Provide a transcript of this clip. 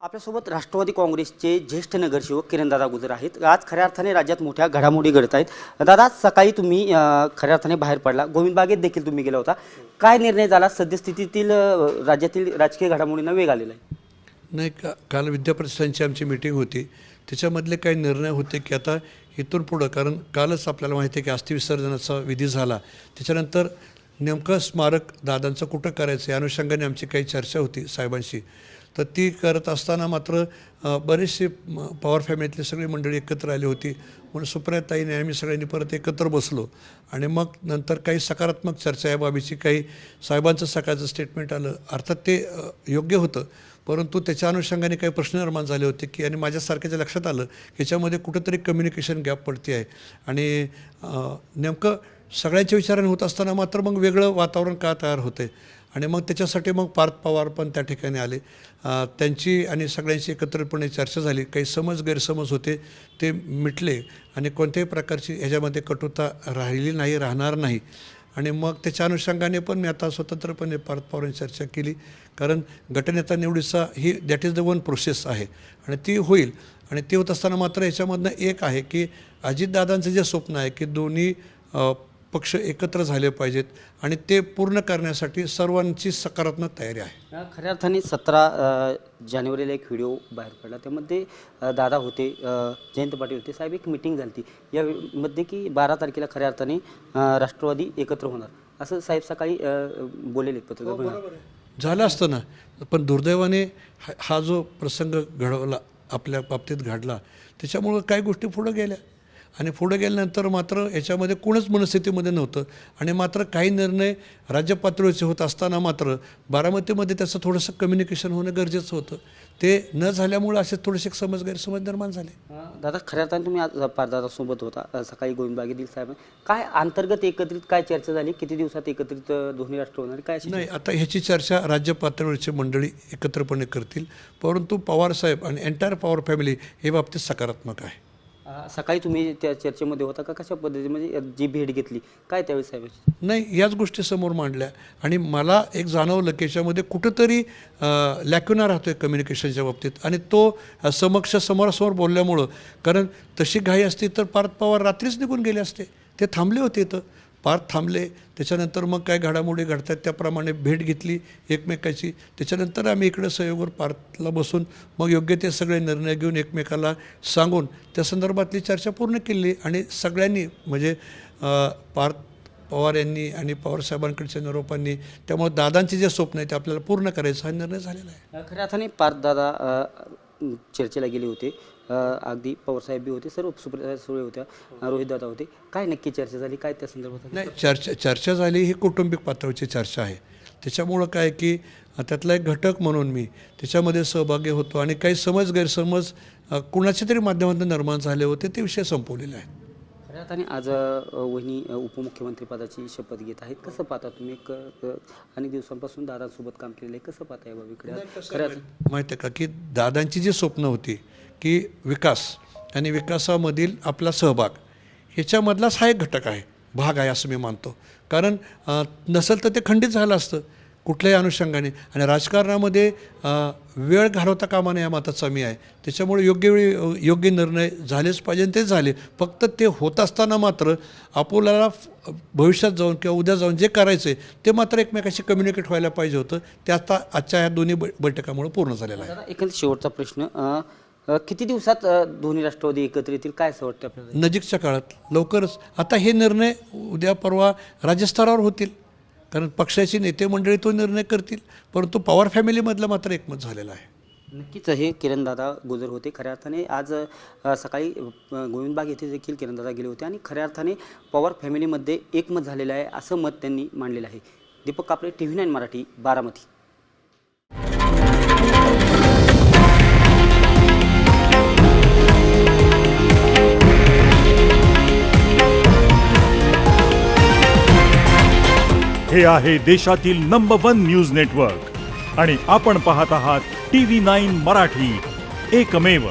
आपल्यासोबत राष्ट्रवादी काँग्रेसचे ज्येष्ठ नगरसेवक किरणदादा गुजर आहेत। आज खऱ्या अर्थाने राज्यात मोठ्या घडामोडी घडत आहेत। दादा, सकाळी तुम्ही खऱ्या अर्थाने बाहेर पडला, गोविंद बागेत देखील तुम्ही गेला होता। काय निर्णय झाला? सद्यस्थितीतील राज्यातील राजकीय घडामोडींना वेग आलेला आहे? नाही, काल विद्याप्रतिष्ठानची आमची मीटिंग होती, त्याच्यामधले काही निर्णय होते की आता इथून पुढं, कारण कालच आपल्याला माहिती आहे की अस्थि विसर्जनाचा विधी झाला, त्याच्यानंतर नेमकं स्मारक दादांचं कुठं करायचं या अनुषंगाने आमची काही चर्चा होती साहेबांशी। तर ती करत असताना मात्र बरेचसे पवार फॅमिलीतली सगळी मंडळी एकत्र आली होती, म्हणून सुप्रियाताईने आम्ही सगळ्यांनी परत एकत्र बसलो आणि मग नंतर काही सकारात्मक चर्चा या बाबीची, काही साहेबांचं सकाळचं स्टेटमेंट आलं, अर्थात ते योग्य होतं, परंतु त्याच्या अनुषंगाने काही प्रश्न निर्माण झाले होते की, आणि माझ्यासारख्याच्या लक्षात आलं की याच्यामध्ये कुठंतरी कम्युनिकेशन गॅप पडते आहे आणि नेमकं सगळ्यांच्या विचाराने होत असताना मात्र मग वेगळं वातावरण का तयार होते। आणि मग त्याच्यासाठी मग पार्थ पवार पण त्या ठिकाणी आले, त्यांची आणि सगळ्यांची एकत्रितपणे चर्चा झाली, काही समज गैरसमज होते ते मिटले आणि कोणत्याही प्रकारची ह्याच्यामध्ये कटुता राहिली नाही, राहणार नाही। आणि मग त्याच्या अनुषंगाने पण मी आता स्वतंत्रपणे पार्थ पवारांची चर्चा केली, कारण गटनेता निवडीचा ही that is the one process आहे आणि ती होईल। आणि ती होत असताना मात्र याच्यामधनं एक आहे की अजितदादांचं जे स्वप्न आहे की दोन्ही पक्ष एकत्र झाले पाहिजेत आणि ते पूर्ण करण्यासाठी सर्वांची सकारात्मक तयारी आहे। खऱ्या अर्थाने 17 जानेवारीला एक व्हिडिओ बाहेर पडला, त्यामध्ये दादा होते, जयंत पाटील होते, साहेब एक मीटिंग झाली होती यामध्ये की 12 तारखेला खऱ्या अर्थाने राष्ट्रवादी एकत्र होणार असं साहेब सकाळी बोललेले पत्रकार। झालं असतं ना, पण दुर्दैवाने हा जो प्रसंग घडवला आपल्या बाबतीत घडला, त्याच्यामुळं काही गोष्टी पुढं गेल्या आणि पुढे गेल्यानंतर मात्र याच्यामध्ये कोणच मनस्थितीमध्ये नव्हतं आणि मात्र काही निर्णय राज्य पातळीचे होत असताना मात्र बारामतीमध्ये त्याचं थोडंसं कम्युनिकेशन होणं गरजेचं होतं, ते न झाल्यामुळे असे थोडेसे गैरसमज निर्माण झाले। दादा, खऱ्या अर्थाने तुम्ही आज पारदादासोबत होता, सकाळी गोविंद बागेतील साहेब, काय अंतर्गत एकत्रित काय चर्चा झाली? किती दिवसात एकत्रित दोन्ही राष्ट्र होणार काय? नाही, आता ह्याची चर्चा राज्य पातळीवरची मंडळी एकत्रपणे करतील, परंतु पवारसाहेब आणि एंटायर पवार फॅमिली हे बाबतीत सकारात्मक आहे। सकाळी तुम्ही त्या चर्चेमध्ये होता का? कशा पद्धतीने म्हणजे जी भेट घेतली काय त्यावेळी साहेबांची? नाही, याच गोष्टी समोर मांडल्या आणि मला एक जाणवलं की याच्यामध्ये कुठंतरी लॅक्युना राहतो आहे कम्युनिकेशनच्या बाबतीत आणि तो समोरासमोर बोलल्यामुळं, कारण तशी घाई असती तर पार्थ पवार रात्रीच निघून गेले असते, ते थांबले होते इथं, पार्थ थांबले, त्याच्यानंतर मग काय घडामोडी घडतात त्याप्रमाणे भेट घेतली एकमेकाची, त्याच्यानंतर आम्ही इकडे सहयोगावर पार्थला बसून मग योग्य ते सगळे निर्णय घेऊन एकमेकाला सांगून त्या संदर्भातली चर्चा पूर्ण केली आणि सगळ्यांनी म्हणजे पार्थ पवार यांनी आणि पवारसाहेबांकडच्या निरोपांनी, त्यामुळे दादांचे जे स्वप्न आहे ते आपल्याला पूर्ण करायचं हा निर्णय झालेला आहे। खऱ्या अर्थाने पार्थदादा चर्चेला गेले होते, अगदी पवारसाहेब बी होते, सर्व सुप्रिया सुळे होत्या, रोहितदादा होते, काय नक्की चर्चा झाली काय त्या संदर्भात? नाही, चर्चा झाली ही कौटुंबिक पातळीची चर्चा आहे, त्याच्यामुळं काय की त्यातला एक घटक म्हणून मी त्याच्यामध्ये सहभागी होतो आणि काही गैरसमज कुणाच्या तरी माध्यमातून निर्माण झाले होते, ते विषय संपवलेले आहेत। खऱ्या अर्थाने आज वहिनी उपमुख्यमंत्रीपदाची शपथ घेत आहेत, कसं पाहता तुम्ही? अनेक दिवसांपासून दादांसोबत काम केलेलं आहे, कसं पाहता या बाबीकडे? माहिती आहे का की दादांची जी स्वप्न होती की विकास आणि विकासामधील आपला सहभाग, ह्याच्यामधलाच हा एक घटक आहे, भाग आहे असं मी मानतो, कारण नसेल तर ते खंडित झालं असतं कुठल्याही अनुषंगाने आणि राजकारणामध्ये वेळ घालवता कामा नये या मताचा मी आहे, त्याच्यामुळे योग्य वेळी योग्य निर्णय झालेच पाहिजे आणि तेच झाले, फक्त ते होत असताना मात्र आपल्याला भविष्यात जाऊन किंवा उद्या जाऊन जे करायचं आहे ते मात्र एकमेकाशी कम्युनिकेट व्हायला पाहिजे होतं, ते आता आजच्या ह्या दोन्ही बैठकामुळे पूर्ण झालेलं आहे। एकंदरीत शेवटचा प्रश्न, किती दिवसात दोन्ही राष्ट्रवादी एकत्र येतील काय असं वाटतं आपल्याला? नजीकच्या काळात लवकरच, आता हे निर्णय उद्या परवा राज्यस्तरावर होतील, कारण पक्षाची नेते मंडळी तो निर्णय करतील, परंतु पवार फॅमिलीमधलं मात्र एकमत झालेलं आहे। नक्कीच हे किरणदादा गुजर होते। खऱ्या अर्थाने आज सकाळी गोविंदबाग येथे देखील किरणदादा गेले होते आणि खऱ्या अर्थाने पवार फॅमिलीमध्ये एकमत झालेलं आहे असं मत त्यांनी मांडलेलं आहे। दीपक कापरे, TV9 मराठी, बारामती। हे आहे देशातील नंबर 1 न्यूज नेटवर्क आणि आपण पाहत आहात TV9 मराठी, एकमेव।